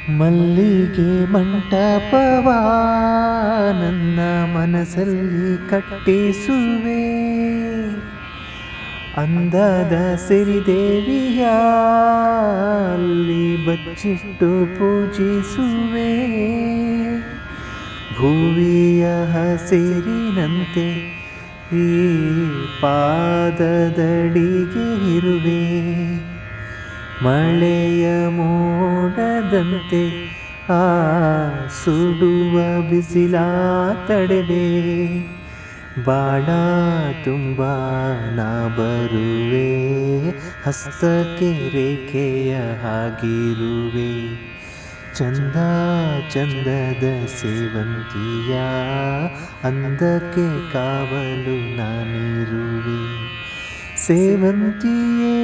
ಮಲ್ಲಿಗೆ ಮಂಟಪವ ನನ್ನ ಮನಸ್ಸಲ್ಲಿ ಕಟ್ಟಿಸುವೆ, ಅಂದದ ಸಿರಿದೇವಿಯ ಅಲ್ಲಿ ಬಚ್ಚಿಟ್ಟು ಪೂಜಿಸುವೆ. ಭುವಿಯ ಹಸಿರಿನಂತೆ ಈ ಪಾದದಡಿಗೆ ಇರುವೆ, ಮಳೆಯ ಮೋಡದಂತೆ ಆ ಸುಡುವ ಬಿಸಿಲ ತಡೆವೆ. ಬಾಣ ತುಂಬ ನಾ ಬರುವೆ, ಹಸ್ತಕ್ಕೆ ರೇಖೆಯ ಹಾಗಿರುವೆ. ಚಂದ ಚಂದದ ಸೇವಂತಿಯ ಅಂದಕ್ಕೆ ಕಾವಲು ನಾನಿರುವೆ. ಸೇವಂತಿಯೇ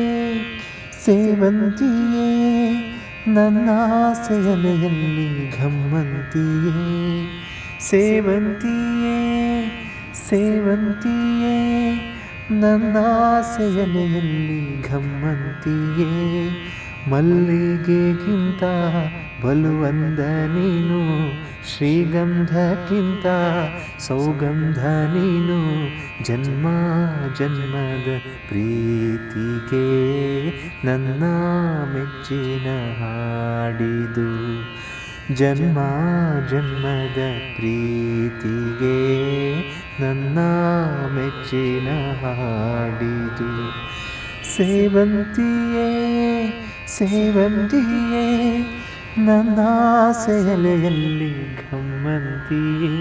ಸೇವಂತಿಯೇ ನನ್ನ ಆಸೆಯಲೆಯಲ್ಲಿ ಘಮ್ಮಂತಿಯೇ. ಸೇವಂತಿಯೇ ಸೇವಂತಿಯೇ ನನ್ನ ಆಸೆಯಲೆಯಲ್ಲಿ ಘಮ್ಮಂತಿಯೇ. ಮಲ್ಲಿಗೆಗಿಂತ ಬಲುವಂದ ನೀನು, ಶ್ರೀಗಂಧಕ್ಕಿಂತ ಸೌಗಂಧ ನೀನು. ಜನ್ಮ ಜನ್ಮದ ಪ್ರೀತಿಗೆ ನನ್ನ ಮೆಚ್ಚಿನ ಹಾಡಿದು. ಜನ್ಮ ಜನ್ಮದ ಪ್ರೀತಿಗೆ ನನ್ನ ಮೆಚ್ಚಿನ ಹಾಡಿದು. ಸೇವಂತಿಯೇ ಸೇವಂತಿಯೇ ನನ್ನ ಆಸೆಯಲೆಯಲ್ಲಿ ಘಮ್ಮಂತಿಯೇ.